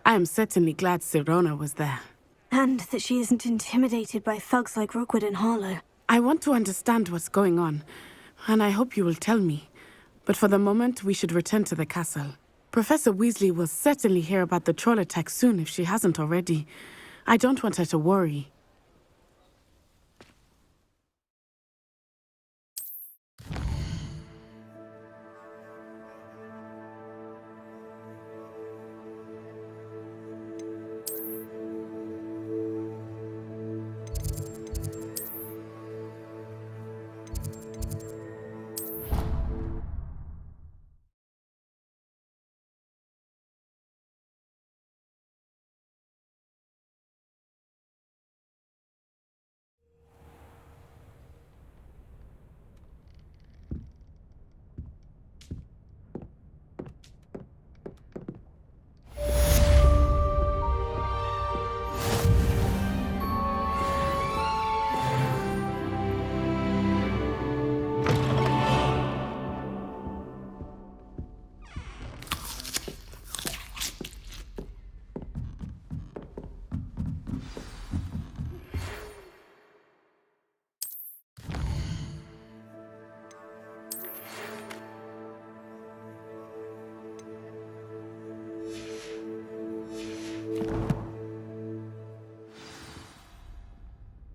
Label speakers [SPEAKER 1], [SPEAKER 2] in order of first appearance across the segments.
[SPEAKER 1] I am certainly glad Sirona was there.
[SPEAKER 2] And that she isn't intimidated by thugs like Rookwood and Harlow.
[SPEAKER 1] I want to understand what's going on, and I hope you will tell me. But for the moment, we should return to the castle. Professor Weasley will certainly hear about the troll attack soon if she hasn't already. I don't want her to worry.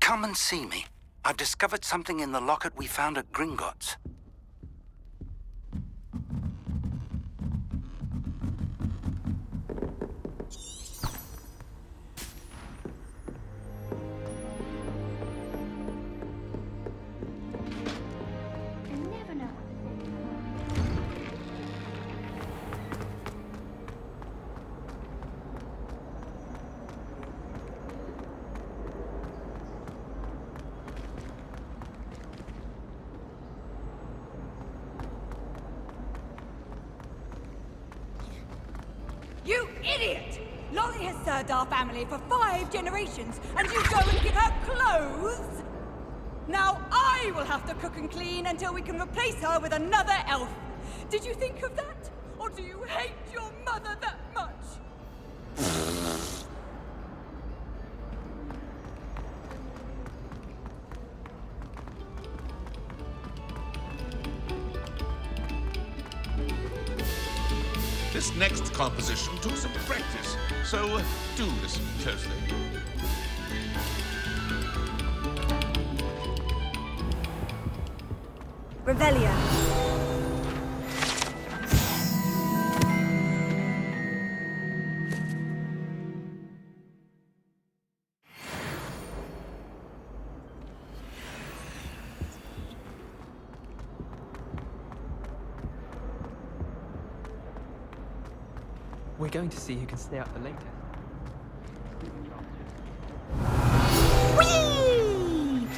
[SPEAKER 3] Come and see me. I've discovered something in the locket we found at Gringotts.
[SPEAKER 4] You idiot! Lolly has served our family for 5 generations, and you go and give her clothes? Now I will have to cook and clean until we can replace her with another elf. Did you think of that? Or do you hate your mother that much?
[SPEAKER 5] This next composition took some practice, so do listen closely.
[SPEAKER 2] Revelia.
[SPEAKER 6] We're going to see who can stay up the latest.
[SPEAKER 7] Whee!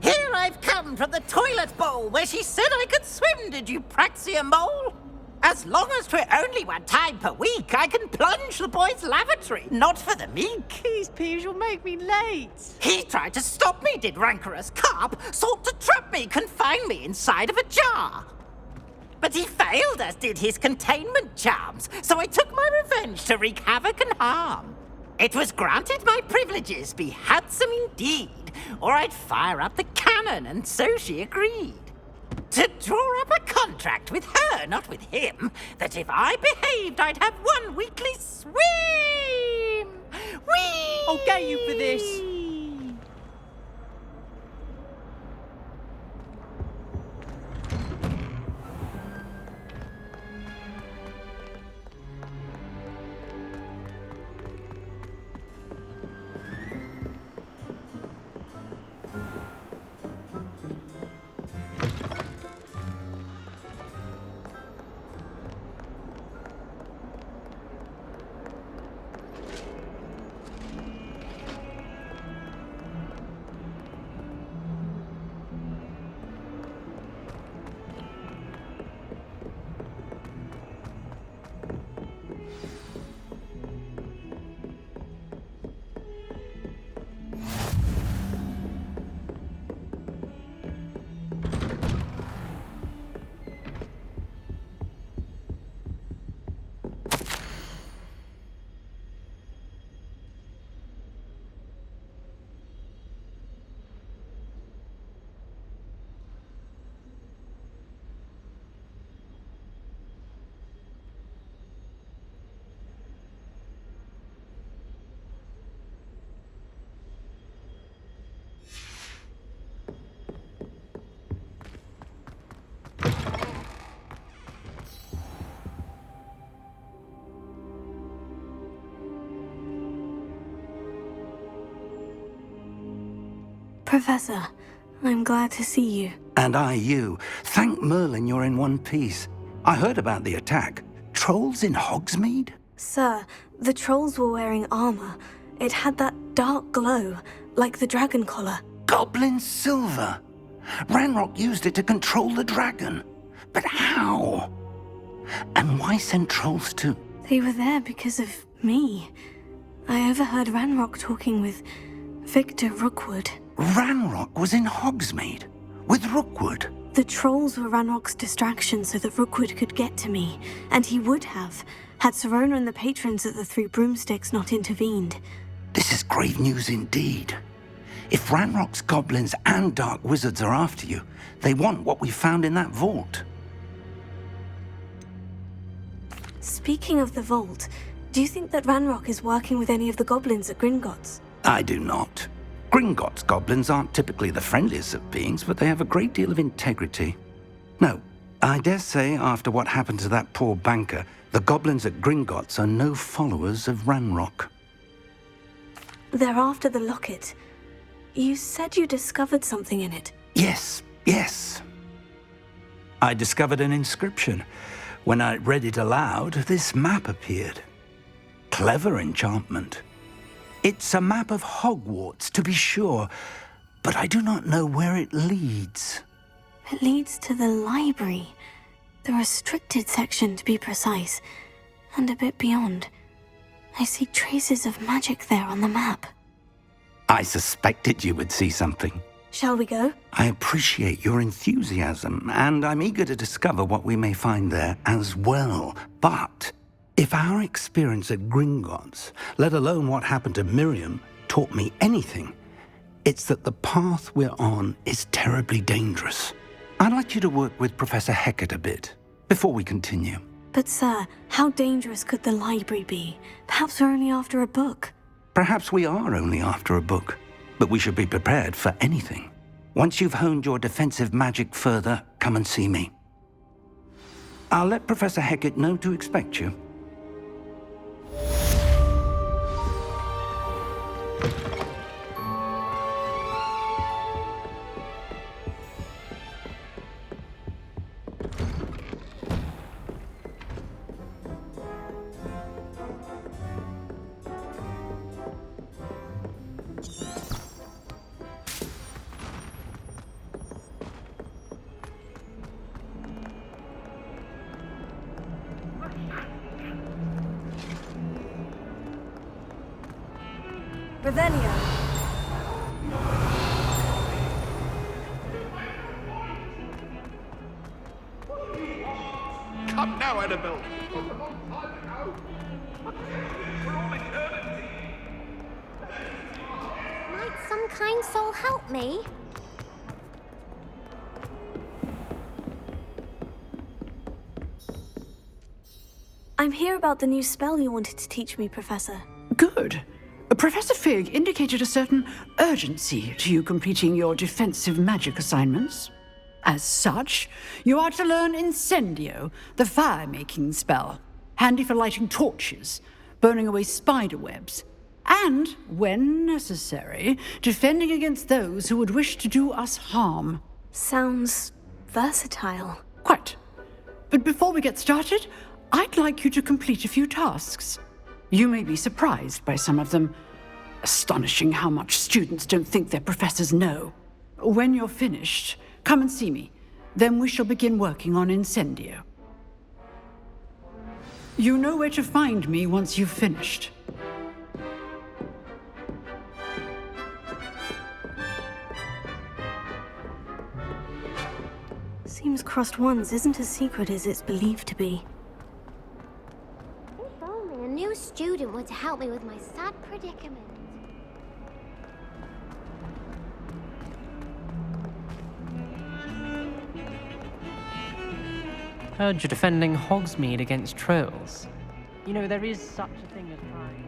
[SPEAKER 7] Here I've come from the toilet bowl where she said I could swim, did you Praxia mole? As long as 'twere only 1 time per week, I can plunge the boy's lavatory, not for the meek.
[SPEAKER 8] Please, Peeves, you'll make me late.
[SPEAKER 7] He tried to stop me, did rancorous carp, sought to trap me, confine me inside of a jar. But he failed, as did his containment charms, so I took my revenge to wreak havoc and harm. It was granted my privileges be handsome indeed, or I'd fire up the cannon, and so she agreed. To draw up a contract with her, not with him, that if I behaved, I'd have 1 weekly swim! Whee!
[SPEAKER 8] I'll get you for this.
[SPEAKER 2] Professor, I'm glad to see you.
[SPEAKER 3] And I you. Thank Merlin you're in one piece. I heard about the attack. Trolls in Hogsmeade?
[SPEAKER 2] Sir, the trolls were wearing armor. It had that dark glow, like the dragon collar.
[SPEAKER 3] Goblin silver. Ranrock used it to control the dragon. But how? And why send trolls to...
[SPEAKER 2] They were there because of me. I overheard Ranrock talking with Victor Rookwood.
[SPEAKER 3] Ranrock was in Hogsmeade with Rookwood.
[SPEAKER 2] The trolls were Ranrock's distraction so that Rookwood could get to me, and he would have, had Serona and the patrons at the Three Broomsticks not intervened.
[SPEAKER 3] This is grave news indeed. If Ranrock's goblins and dark wizards are after you, they want what we found in that vault.
[SPEAKER 2] Speaking of the vault, do you think that Ranrock is working with any of the goblins at Gringotts?
[SPEAKER 3] I do not. Gringotts goblins aren't typically the friendliest of beings, but they have a great deal of integrity. No, I dare say after what happened to that poor banker, the goblins at Gringotts are no followers of Ranrock.
[SPEAKER 2] They're after the locket. You said you discovered something in it.
[SPEAKER 3] Yes. I discovered an inscription. When I read it aloud, this map appeared. Clever enchantment. It's a map of Hogwarts, to be sure, but I do not know where it leads.
[SPEAKER 2] It leads to the library. The restricted section, to be precise, and a bit beyond. I see traces of magic there on the map.
[SPEAKER 3] I suspected you would see something.
[SPEAKER 2] Shall we go?
[SPEAKER 3] I appreciate your enthusiasm, and I'm eager to discover what we may find there as well. But if our experience at Gringotts, let alone what happened to Miriam, taught me anything, it's that the path we're on is terribly dangerous. I'd like you to work with Professor Hecat a bit before we continue.
[SPEAKER 2] But sir, how dangerous could the library be? Perhaps we're only after a book.
[SPEAKER 3] Perhaps we are only after a book, but we should be prepared for anything. Once you've honed your defensive magic further, come and see me. I'll let Professor Hecat know to expect you.
[SPEAKER 2] Revelio.
[SPEAKER 5] Come now, Annabelle.
[SPEAKER 9] Might some kind soul help me?
[SPEAKER 2] I'm here about the new spell you wanted to teach me, Professor.
[SPEAKER 10] Good. Professor Fig indicated a certain urgency to you completing your defensive magic assignments. As such, you are to learn Incendio, the fire-making spell, handy for lighting torches, burning away spider webs, and, when necessary, defending against those who would wish to do us harm.
[SPEAKER 2] Sounds versatile.
[SPEAKER 10] Quite. But before we get started, I'd like you to complete a few tasks. You may be surprised by some of them. Astonishing how much students don't think their professors know. When you're finished, come and see me. Then we shall begin working on Incendio. You know where to find me once you've finished.
[SPEAKER 2] Seems crossed ones isn't as secret as it's believed to be.
[SPEAKER 9] If only a new student were to help me with my sad predicament.
[SPEAKER 6] Heard you're defending Hogsmeade against trolls. You know, there is such a thing as pride.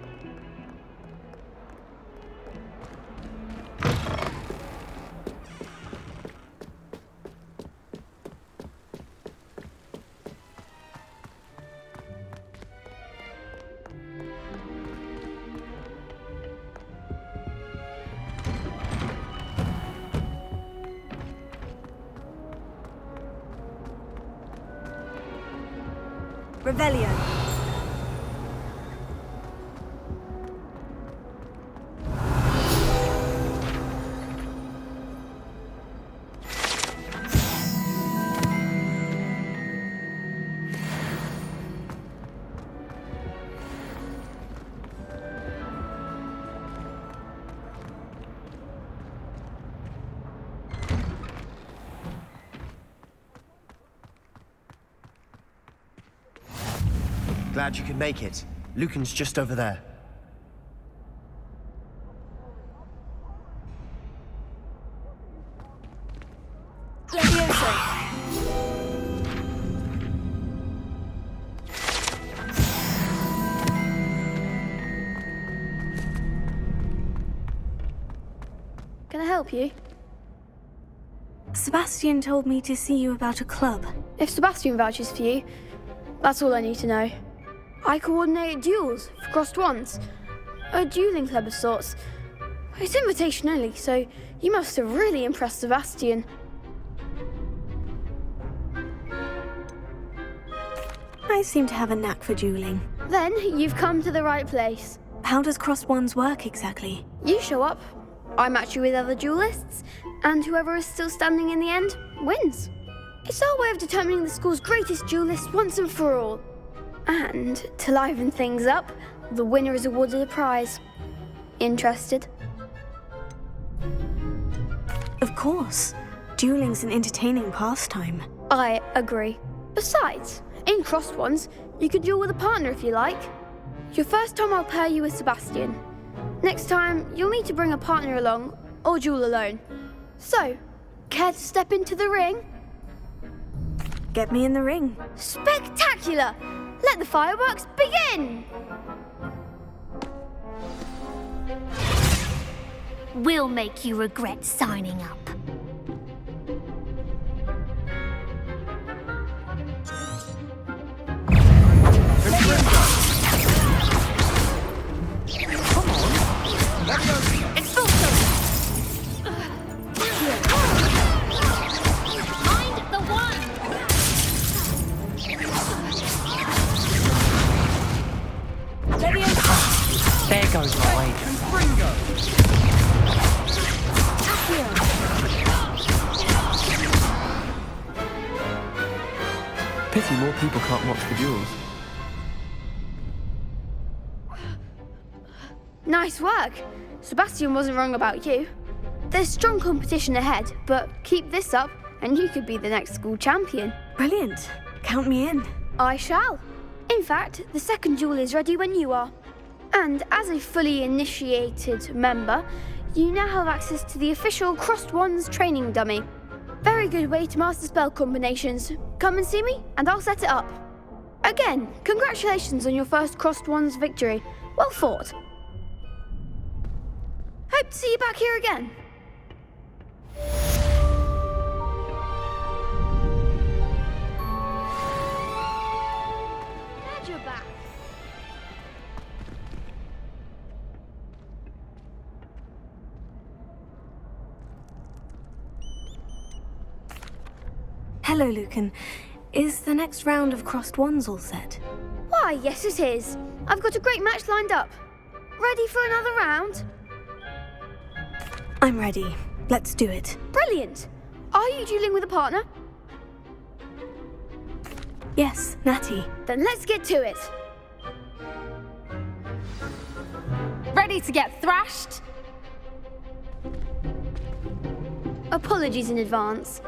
[SPEAKER 4] Revelio.
[SPEAKER 11] Glad you could make it. Lucan's just over there.
[SPEAKER 12] Can I help you?
[SPEAKER 2] Sebastian told me to see you about a club.
[SPEAKER 12] If Sebastian vouches for you, that's all I need to know. I coordinate duels for crossed wands. A dueling club of sorts. It's invitation only, so you must have really impressed Sebastian.
[SPEAKER 2] I seem to have a knack for dueling.
[SPEAKER 12] Then you've come to the right place.
[SPEAKER 2] How does crossed wands work exactly?
[SPEAKER 12] You show up, I match you with other duelists, and whoever is still standing in the end wins. It's our way of determining the school's greatest duelist once and for all. And to liven things up, the winner is awarded a prize. Interested?
[SPEAKER 2] Of course. Dueling's an entertaining pastime.
[SPEAKER 12] I agree. Besides, in crossed ones, you can duel with a partner if you like. Your first time I'll pair you with Sebastian. Next time, you'll need to bring a partner along, or duel alone. So, care to step into the ring?
[SPEAKER 2] Get me in the ring.
[SPEAKER 12] Spectacular! Let the fireworks begin!
[SPEAKER 9] We'll make you regret signing up.
[SPEAKER 11] Come on! Let go! It's still
[SPEAKER 9] Mind the one!
[SPEAKER 6] There goes my wager.
[SPEAKER 13] Pity more people can't watch the duels.
[SPEAKER 12] Nice work. Sebastian wasn't wrong about you. There's strong competition ahead, but keep this up and you could be the next school champion.
[SPEAKER 2] Brilliant. Count me in.
[SPEAKER 12] I shall. In fact, the second duel is ready when you are. And as a fully initiated member, you now have access to the official Crossed Wands training dummy. Very good way to master spell combinations. Come and see me, and I'll set it up. Again, congratulations on your first Crossed Wands victory. Well fought. Hope to see you back here again. Glad you're back.
[SPEAKER 2] Hello, Lucan. Is the next round of crossed wands all set?
[SPEAKER 12] Why, yes it is. I've got a great match lined up. Ready for another round?
[SPEAKER 2] I'm ready. Let's do it.
[SPEAKER 12] Brilliant. Are you dueling with a partner?
[SPEAKER 2] Yes, Natty.
[SPEAKER 12] Then let's get to it.
[SPEAKER 14] Ready to get thrashed?
[SPEAKER 12] Apologies in advance.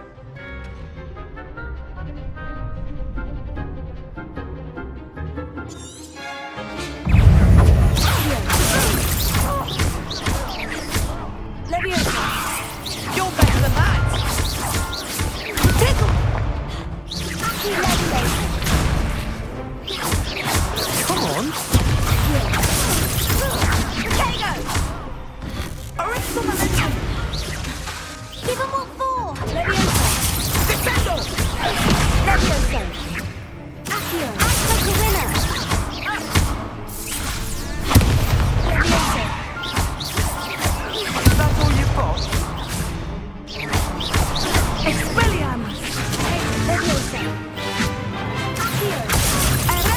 [SPEAKER 4] You're better than that!
[SPEAKER 11] Come on!
[SPEAKER 4] Potato! Original momentum!
[SPEAKER 9] Give them what for!
[SPEAKER 4] Leviosa! Defendo! Leviosa!
[SPEAKER 9] Accio! Act like a winner! Leviosa!
[SPEAKER 11] That's all you've got?
[SPEAKER 4] Expelliarmus! Leviosa! Accio!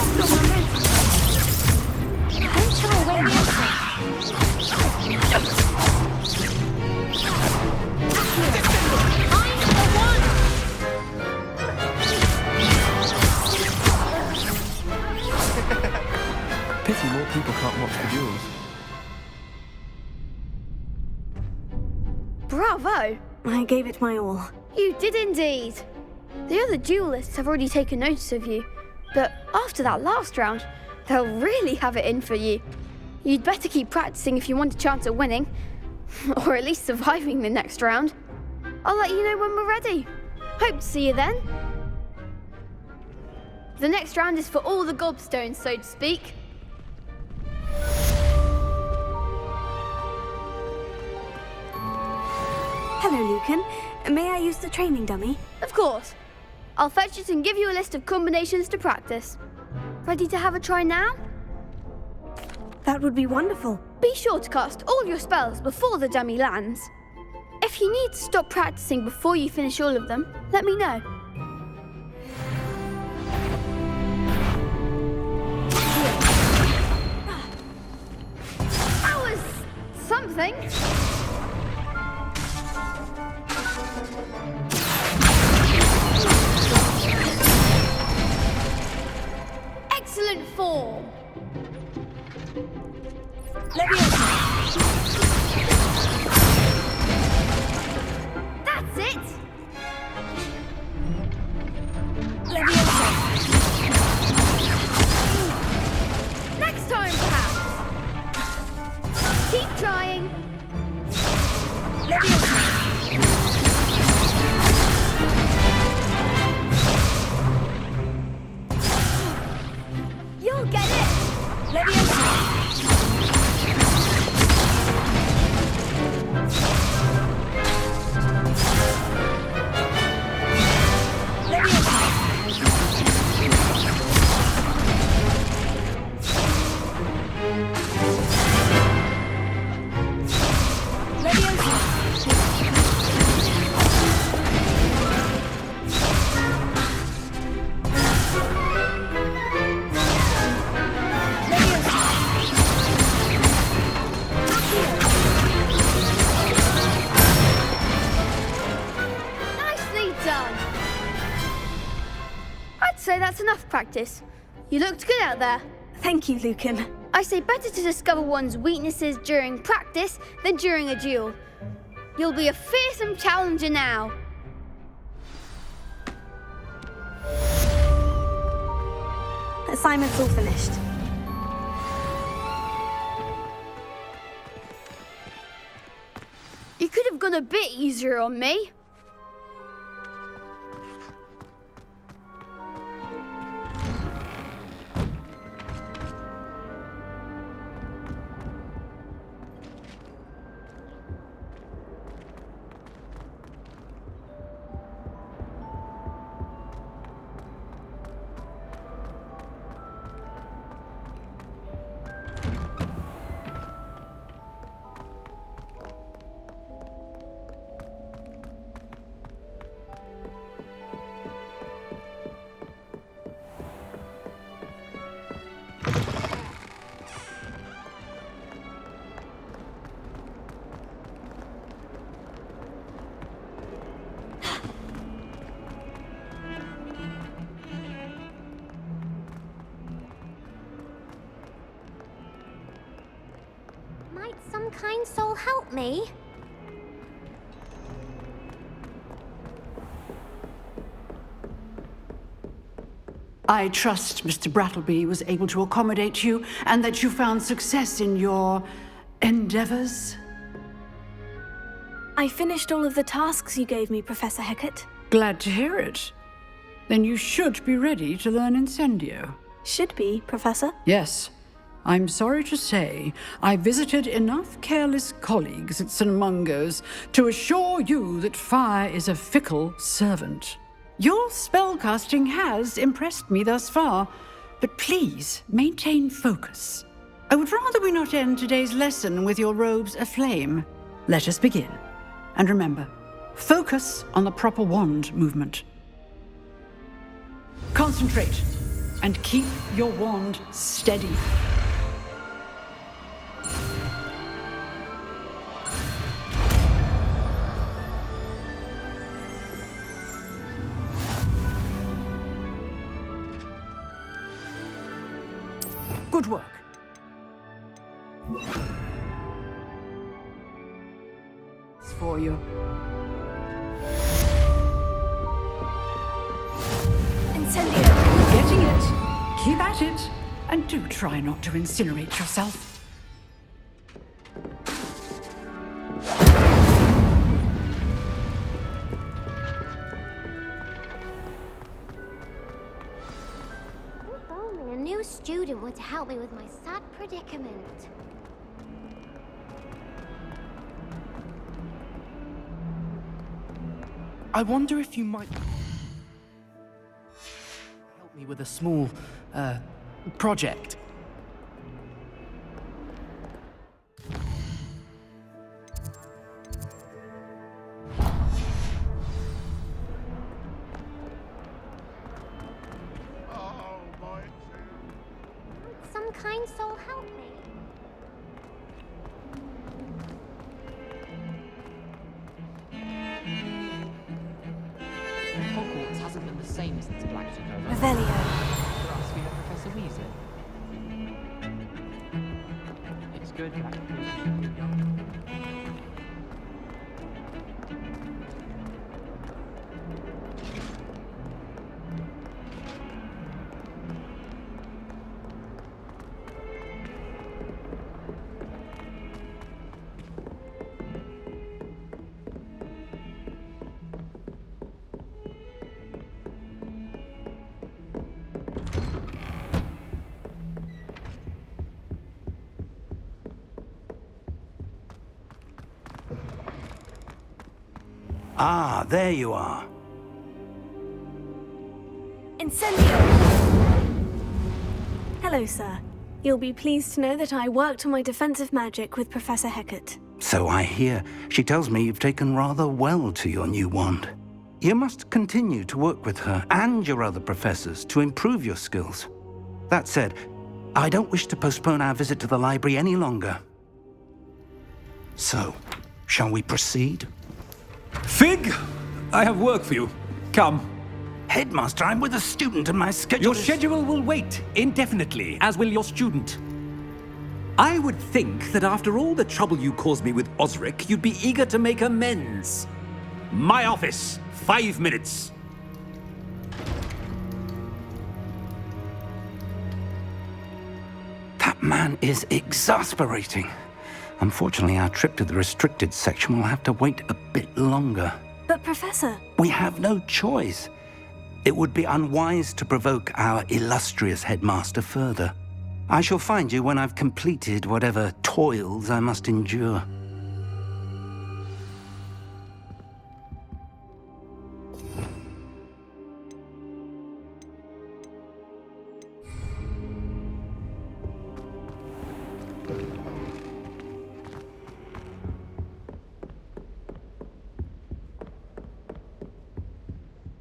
[SPEAKER 12] Bravo!
[SPEAKER 2] I gave it my all.
[SPEAKER 12] You did indeed. The other duelists have already taken notice of you, but after that last round, they'll really have it in for you. You'd better keep practicing if you want a chance at winning, or at least surviving the next round. I'll let you know when we're ready. Hope to see you then. The next round is for all the gobstones, so to speak.
[SPEAKER 2] Hello, Lucan. May I use the training dummy?
[SPEAKER 12] Of course. I'll fetch it and give you a list of combinations to practice. Ready to have a try now?
[SPEAKER 2] That would be wonderful.
[SPEAKER 12] Be sure to cast all your spells before the dummy lands. If you need to stop practicing before you finish all of them, let me know. That was something. Excellent form. That's it. Next time, perhaps. Keep trying. You'll get it. Nicely done. I'd say that's enough practice. You looked good out there.
[SPEAKER 2] Thank you, Lucan.
[SPEAKER 12] I say better to discover one's weaknesses during practice than during a duel. You'll be a fearsome challenger now.
[SPEAKER 2] Assignment's all finished.
[SPEAKER 12] You could have gone a bit easier on me.
[SPEAKER 9] Might some kind soul help me?
[SPEAKER 10] I trust Mr. Brattleby was able to accommodate you and that you found success in your endeavors.
[SPEAKER 2] I finished all of the tasks you gave me, Professor Hecat.
[SPEAKER 10] Glad to hear it. Then you should be ready to learn Incendio.
[SPEAKER 2] Should be, Professor.
[SPEAKER 10] Yes. I'm sorry to say, I visited enough careless colleagues at St. Mungo's to assure you that fire is a fickle servant. Your spellcasting has impressed me thus far, but please maintain focus. I would rather we not end today's lesson with your robes aflame. Let us begin. And remember, focus on the proper wand movement. Concentrate and keep your wand steady. Good work. for you.
[SPEAKER 12] Incendio!
[SPEAKER 10] Getting it. Keep at it. And do try not to incinerate yourself.
[SPEAKER 9] If only a new student were to help me with my sad predicament.
[SPEAKER 11] I wonder if you might help me with a small, project.
[SPEAKER 9] Some kind soul help me.
[SPEAKER 6] Hogwarts hasn't been the same since Black took over.
[SPEAKER 12] Revelio.
[SPEAKER 6] For us, we have Professor Weasley. It's good that
[SPEAKER 3] Ah, there you are.
[SPEAKER 15] Incendio! Hello, sir. You'll be pleased to know that I worked on my defensive magic with Professor Hecat.
[SPEAKER 3] So I hear. She tells me you've taken rather well to your new wand. You must continue to work with her and your other professors to improve your skills. That said, I don't wish to postpone our visit to the library any longer. So, shall we proceed?
[SPEAKER 16] Fig, I have work for you. Come.
[SPEAKER 3] Headmaster, I'm with a student and my schedule
[SPEAKER 16] Your schedule will wait indefinitely, as will your student. I would think that after all the trouble you caused me with Osric, you'd be eager to make amends. My office, 5 minutes.
[SPEAKER 3] That man is exasperating. Unfortunately, our trip to the restricted section will have to wait a bit longer.
[SPEAKER 15] But, Professor...
[SPEAKER 3] We have no choice. It would be unwise to provoke our illustrious headmaster further. I shall find you when I've completed whatever toils I must endure.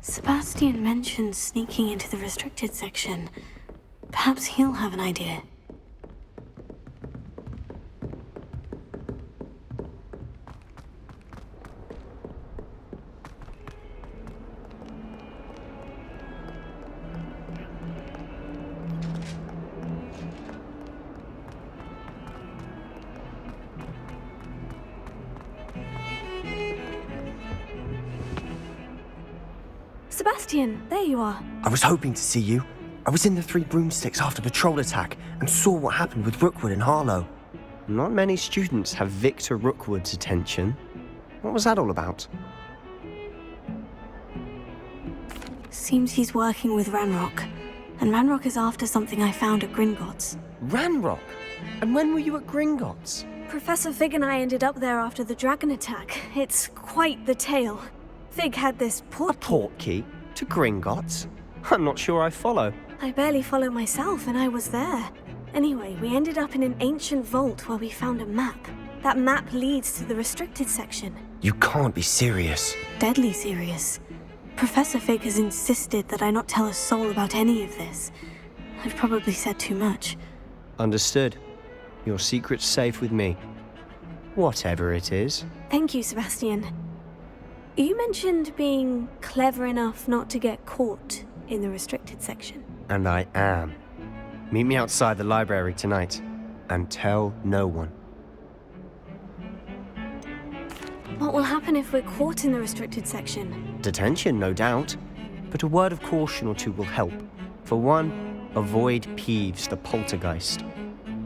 [SPEAKER 2] Sebastian mentioned sneaking into the restricted section. Perhaps he'll have an idea.
[SPEAKER 15] Sebastian, there you are.
[SPEAKER 11] I was hoping to see you. I was in the Three Broomsticks after the troll attack and saw what happened with Rookwood and Harlow. Not many students have Victor Rookwood's attention. What was that all about?
[SPEAKER 2] Seems he's working with Ranrock. And Ranrock is after something I found at Gringotts.
[SPEAKER 11] Ranrock? And when were you at Gringotts?
[SPEAKER 15] Professor Fig and I ended up there after the dragon attack. It's quite the tale. Fig had this portkey.
[SPEAKER 11] A portkey? To Gringotts? I'm not sure I follow.
[SPEAKER 15] I barely follow myself, and I was there. Anyway, we ended up in an ancient vault where we found a map. That map leads to the restricted section.
[SPEAKER 11] You can't be serious.
[SPEAKER 2] Deadly serious. Professor Fig has insisted that I not tell a soul about any of this. I've probably said too much.
[SPEAKER 11] Understood. Your secret's safe with me. Whatever it is.
[SPEAKER 15] Thank you, Sebastian. You mentioned being clever enough not to get caught in the restricted section.
[SPEAKER 11] And I am. Meet me outside the library tonight, and tell no one.
[SPEAKER 15] What will happen if we're caught in the restricted section?
[SPEAKER 11] Detention, no doubt. But a word of caution or two will help. For one, avoid Peeves, the poltergeist.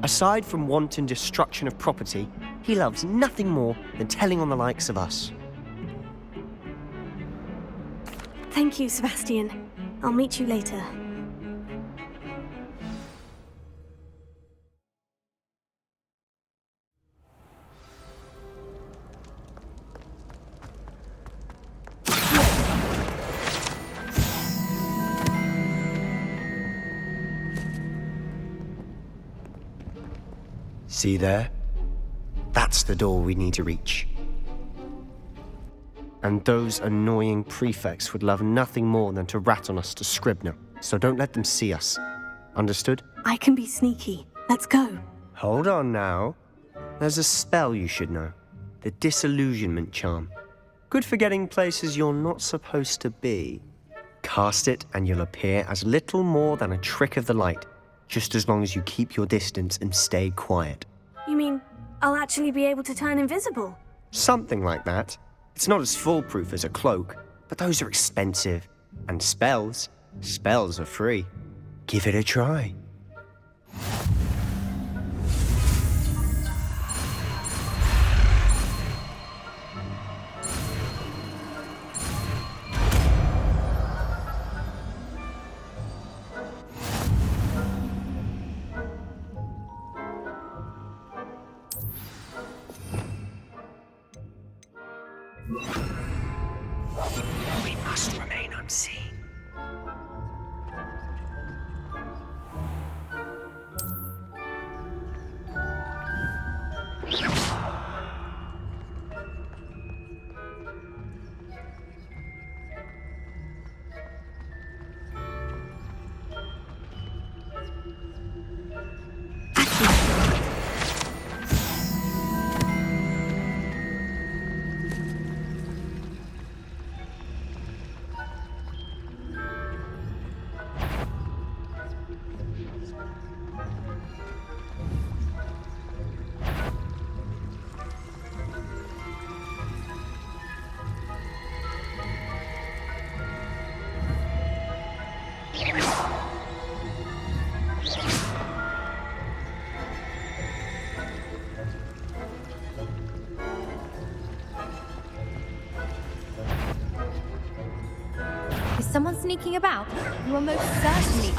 [SPEAKER 11] Aside from wanton destruction of property, he loves nothing more than telling on the likes of us.
[SPEAKER 15] Thank you, Sebastian. I'll meet you later.
[SPEAKER 11] See there? That's the door we need to reach. And those annoying prefects would love nothing more than to rat on us to Scribner, so don't let them see us. Understood?
[SPEAKER 15] I can be sneaky. Let's go.
[SPEAKER 11] Hold on now. There's a spell you should know. The Disillusionment Charm. Good for getting places you're not supposed to be. Cast it and you'll appear as little more than a trick of the light, just as long as you keep your distance and stay quiet.
[SPEAKER 15] You mean I'll actually be able to turn invisible?
[SPEAKER 11] Something like that. It's not as foolproof as a cloak, but those are expensive. And spells are free. Give it a try. We must remain unseen.
[SPEAKER 14] Is someone sneaking about? You are most certainly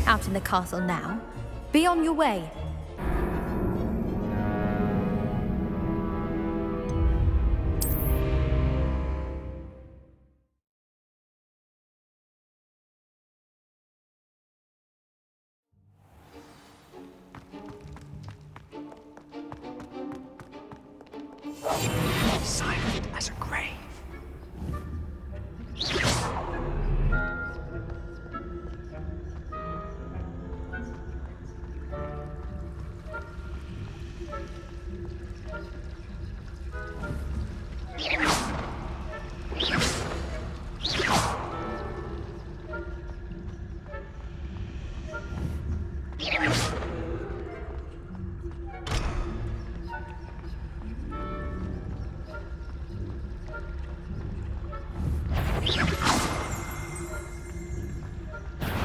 [SPEAKER 14] out in the castle now. Be on your way.
[SPEAKER 11] Silent as a grave.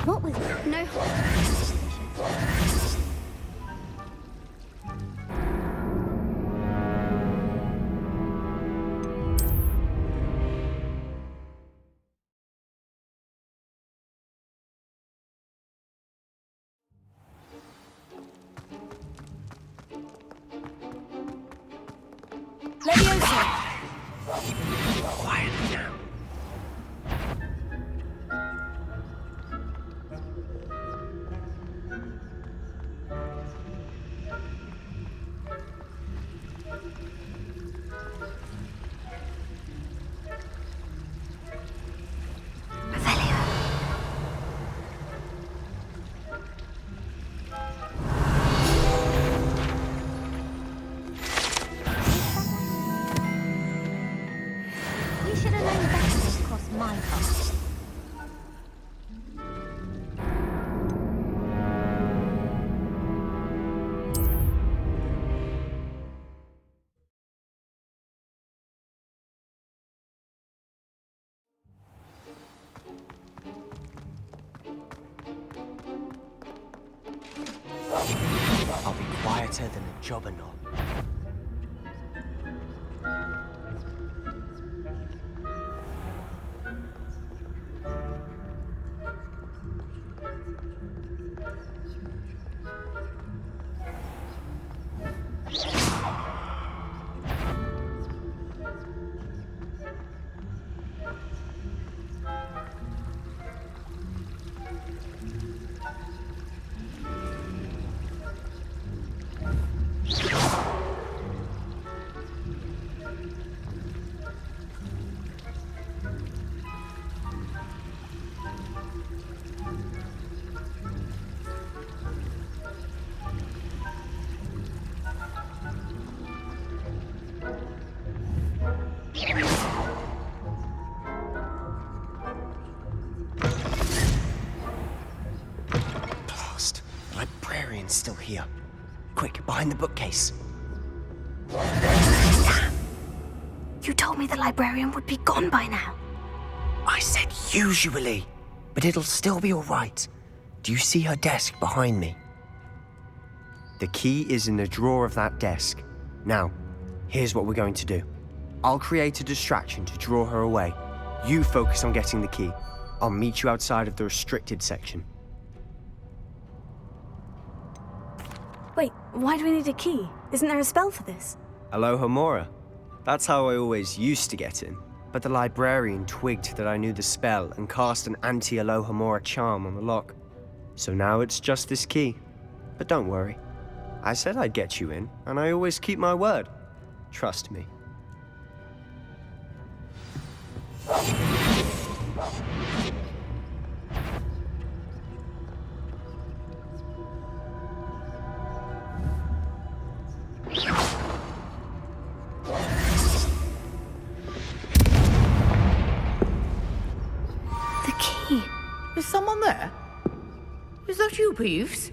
[SPEAKER 9] What was no?
[SPEAKER 11] Quietly now. better than a jobberknoll. Blast! The librarian's still here. Quick, behind the bookcase.
[SPEAKER 15] You told me the librarian would be gone by now.
[SPEAKER 11] I said usually, but it'll still be all right. Do you see her desk behind me? The key is in the drawer of that desk. Now, here's what we're going to do. I'll create a distraction to draw her away. You focus on getting the key. I'll meet you outside of the restricted section.
[SPEAKER 15] Wait, why do we need a key? Isn't there a spell for this?
[SPEAKER 11] Alohomora. That's how I always used to get in. But the librarian twigged that I knew the spell and cast an anti-Alohomora charm on the lock. So now it's just this key. But don't worry. I said I'd get you in, and I always keep my word. Trust me.
[SPEAKER 15] The key.
[SPEAKER 8] Is someone there? Is that you, Peeves?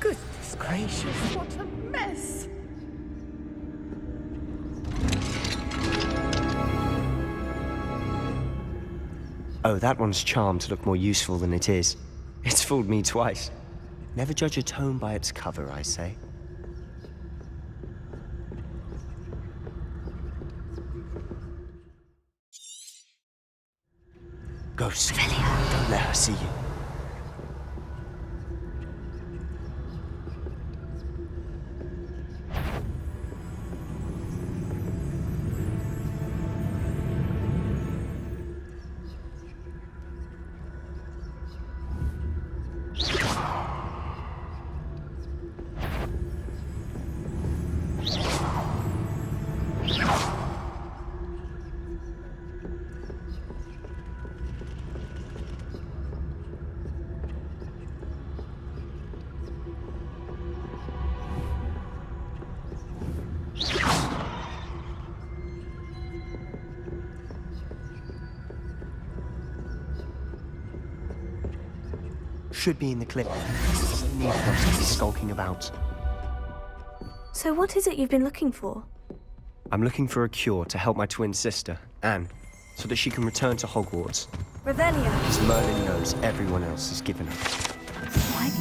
[SPEAKER 8] Goodness gracious, what a mess!
[SPEAKER 11] Oh, that one's charmed to look more useful than it is. It's fooled me twice. Never judge a tome by its cover, I say. Ghost, don't let her see you. Should be in the clip. Doesn't need for us to be skulking about.
[SPEAKER 15] So what is it you've been looking for?
[SPEAKER 11] I'm looking for a cure to help my twin sister, Anne, so that she can return to Hogwarts.
[SPEAKER 15] Revelio.
[SPEAKER 11] As Merlin knows everyone else has given her.
[SPEAKER 15] What?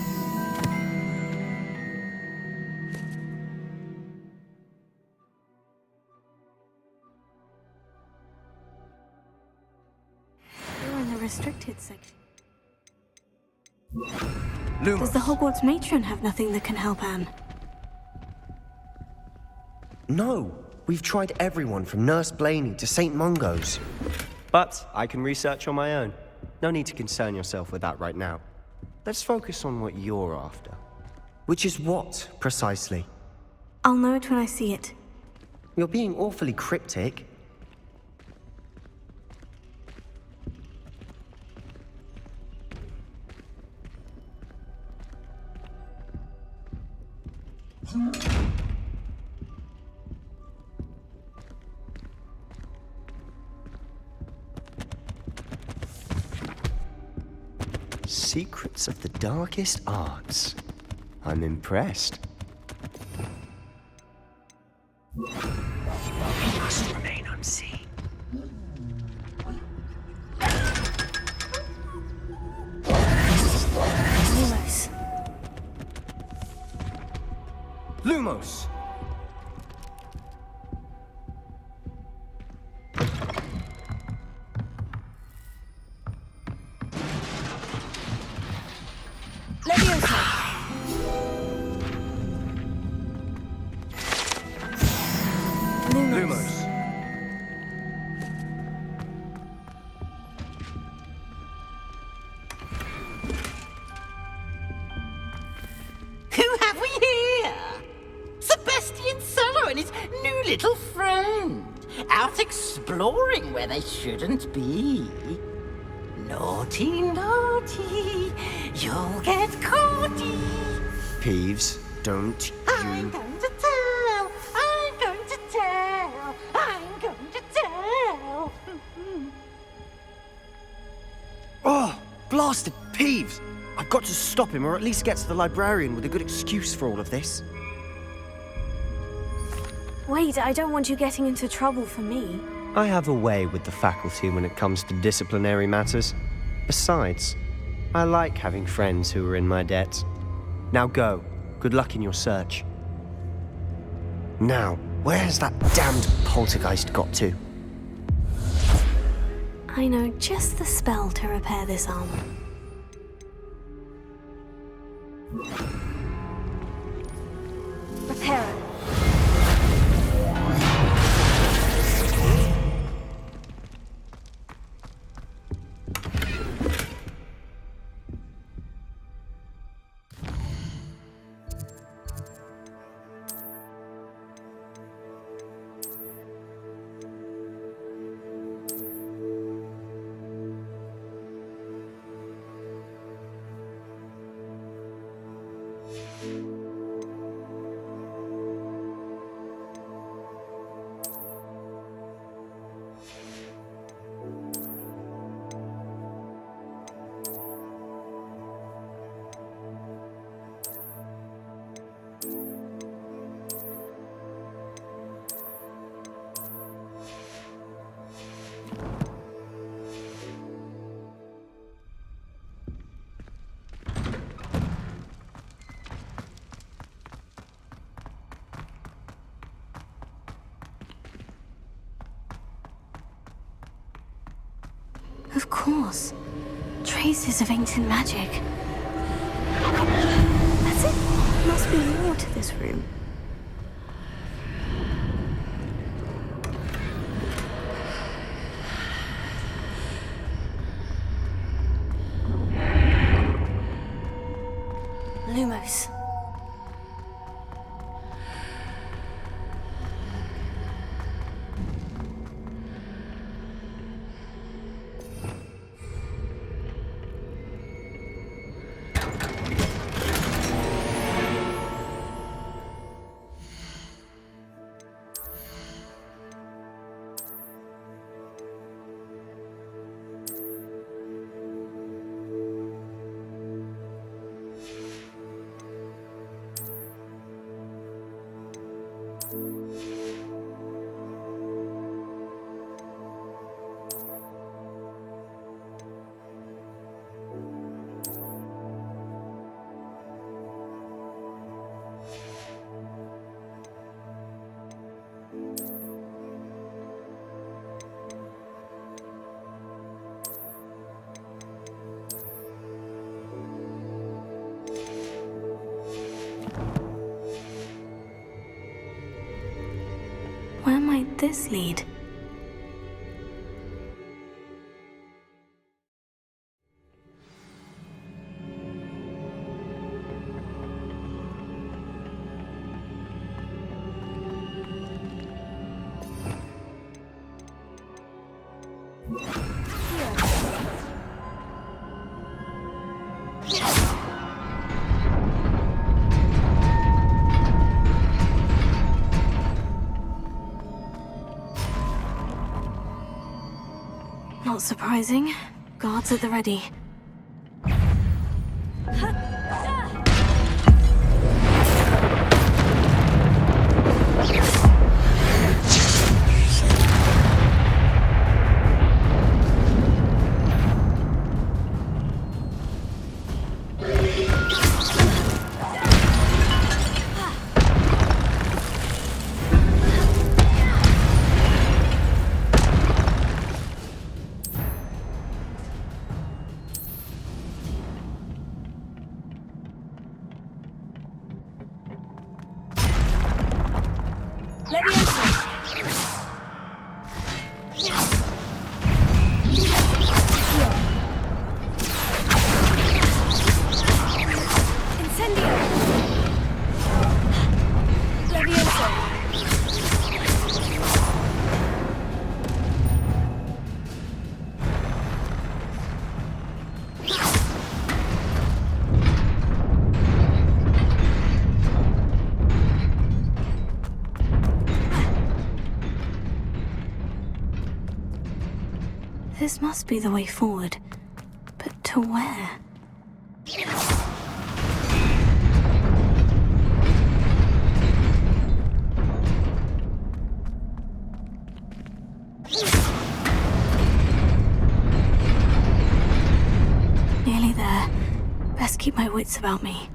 [SPEAKER 15] You're in the restricted section.
[SPEAKER 11] Lumos.
[SPEAKER 15] Does the Hogwarts matron have nothing that can help Anne?
[SPEAKER 11] No, we've tried everyone from Nurse Blaney to St. Mungo's. But I can research on my own. No need to concern yourself with that right now. Let's focus on what you're after. Which is what, precisely?
[SPEAKER 15] I'll know it when I see it.
[SPEAKER 11] You're being awfully cryptic. Secrets of the darkest arts. I'm impressed. We must remain Lumos! Lumos.
[SPEAKER 7] Who have we here? Sebastian Solo and his new little friend. Out exploring where they shouldn't be. Naughty, naughty. You'll get caughty.
[SPEAKER 11] Peeves, don't
[SPEAKER 7] I'm
[SPEAKER 11] you...
[SPEAKER 7] going to tell. I'm going to tell. I'm going to tell.
[SPEAKER 11] Oh, blasted Peeves! I've got to stop him, or at least get to the librarian with a good excuse for all of this.
[SPEAKER 15] Wait, I don't want you getting into trouble for me.
[SPEAKER 11] I have a way with the faculty when it comes to disciplinary matters. Besides, I like having friends who are in my debt. Now go. Good luck in your search. Now, where's that damned poltergeist got to?
[SPEAKER 15] I know just the spell to repair this armor.
[SPEAKER 12] Repair it.
[SPEAKER 2] Of course. Traces of ancient magic.
[SPEAKER 15] That's it. Must be more to this room.
[SPEAKER 2] Lumos. Where might this lead? Not surprising. Guards at the ready.
[SPEAKER 15] must be the way forward. But to where? Nearly there. Best keep my wits about me.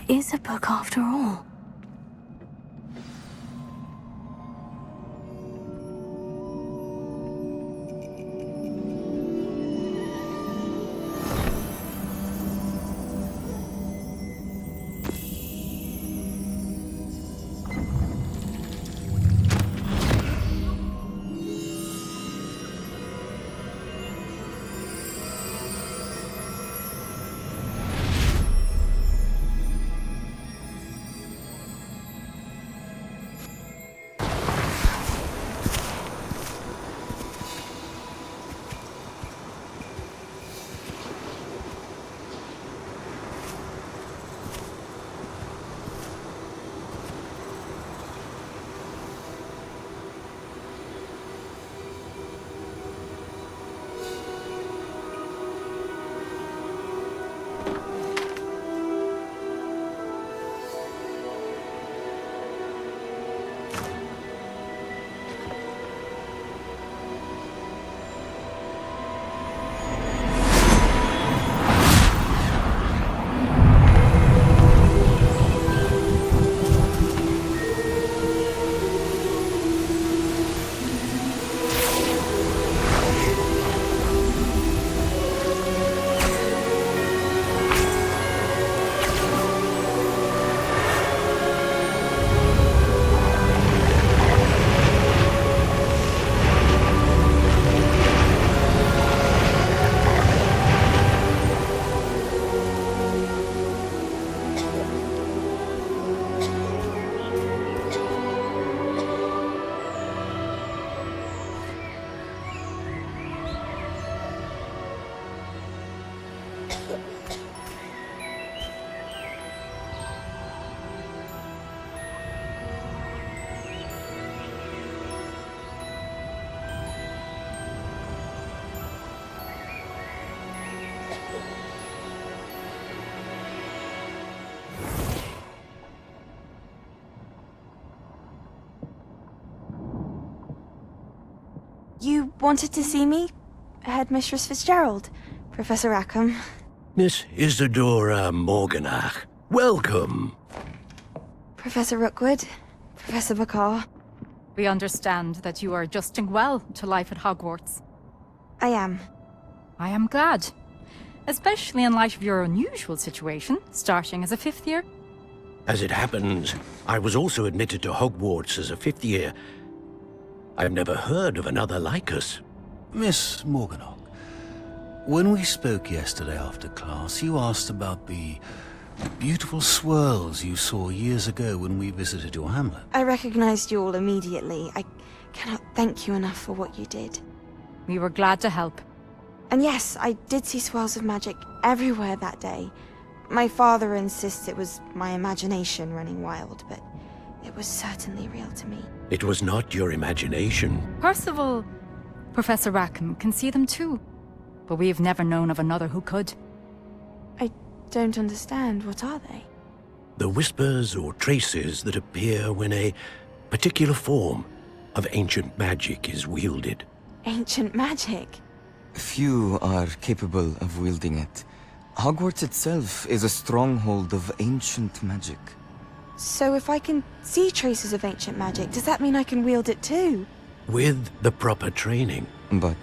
[SPEAKER 15] Is a book after all. You wanted to see me? Headmistress Fitzgerald, Professor Rackham.
[SPEAKER 17] Miss Isadora Morganach, welcome.
[SPEAKER 15] Professor Rookwood, Professor Bakar.
[SPEAKER 18] We understand that you are adjusting well to life at Hogwarts.
[SPEAKER 15] I am.
[SPEAKER 18] I am glad. Especially in light of your unusual situation, starting as a 5th year.
[SPEAKER 17] As it happens, I was also admitted to Hogwarts as a 5th year. I've never heard of another like us.
[SPEAKER 19] Miss Morganach, when we spoke yesterday after class, you asked about the beautiful swirls you saw years ago when we visited your hamlet.
[SPEAKER 15] I recognized you all immediately. I cannot thank you enough for what you did.
[SPEAKER 18] We were glad to help.
[SPEAKER 15] And yes, I did see swirls of magic everywhere that day. My father insists it was my imagination running wild, but it was certainly real to me.
[SPEAKER 17] It was not your imagination.
[SPEAKER 18] Percival, Professor Rackham can see them too. But we've never known of another who could.
[SPEAKER 15] I don't understand. What are they?
[SPEAKER 17] The whispers or traces that appear when a particular form of ancient magic is wielded.
[SPEAKER 15] Ancient magic?
[SPEAKER 20] Few are capable of wielding it. Hogwarts itself is a stronghold of ancient magic.
[SPEAKER 15] So if I can see traces of ancient magic, does that mean I can wield it too?
[SPEAKER 17] With the proper training.
[SPEAKER 20] But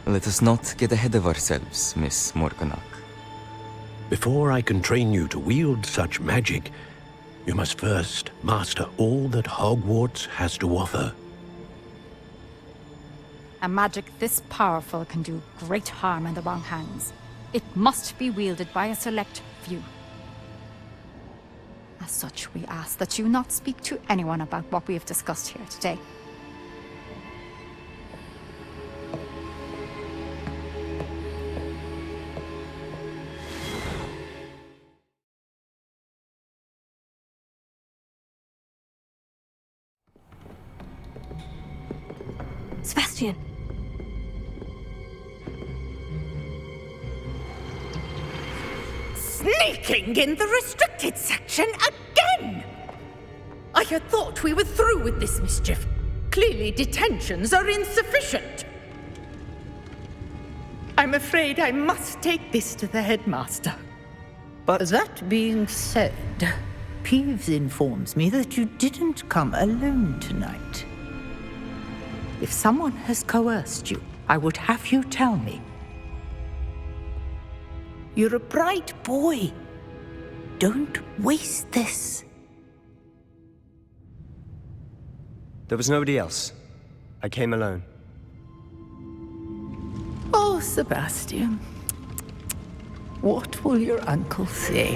[SPEAKER 20] let us not get ahead of ourselves, Miss Morganach.
[SPEAKER 17] Before I can train you to wield such magic, you must first master all that Hogwarts has to offer.
[SPEAKER 18] A magic this powerful can do great harm in the wrong hands. It must be wielded by a select few. As such, we ask that you not speak to anyone about what we have discussed here today.
[SPEAKER 15] Sebastian!
[SPEAKER 8] Sneaking in the restricted section again! I had thought we were through with this mischief. Clearly detentions are insufficient. I'm afraid I must take this to the headmaster.
[SPEAKER 21] But that being said, Peeves informs me that you didn't come alone tonight. If someone has coerced you, I would have you tell me. You're a bright boy. Don't waste this.
[SPEAKER 11] There was nobody else. I came alone.
[SPEAKER 21] Oh, Sebastian. What will your uncle say?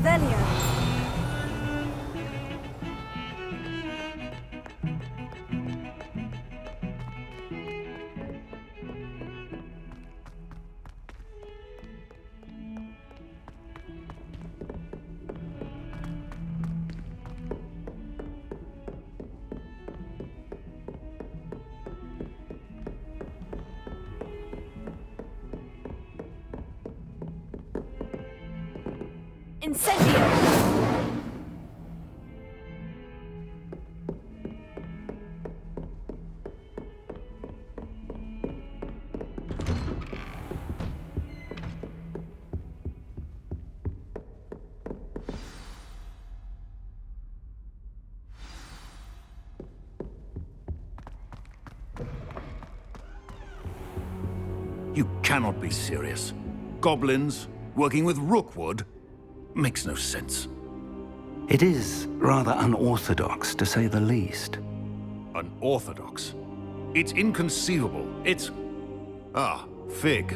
[SPEAKER 2] Revelio. Incendio!
[SPEAKER 19] You cannot be serious. Goblins working with Rookwood? Makes no sense.
[SPEAKER 3] It is rather unorthodox, to say the least.
[SPEAKER 19] Unorthodox? It's inconceivable. It's... Ah, Fig.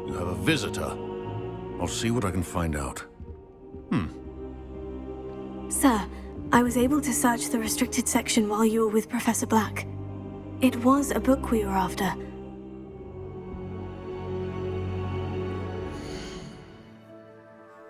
[SPEAKER 19] You have a visitor. I'll see what I can find out.
[SPEAKER 2] Sir, I was able to search the restricted section while you were with Professor Black. It was a book we were after.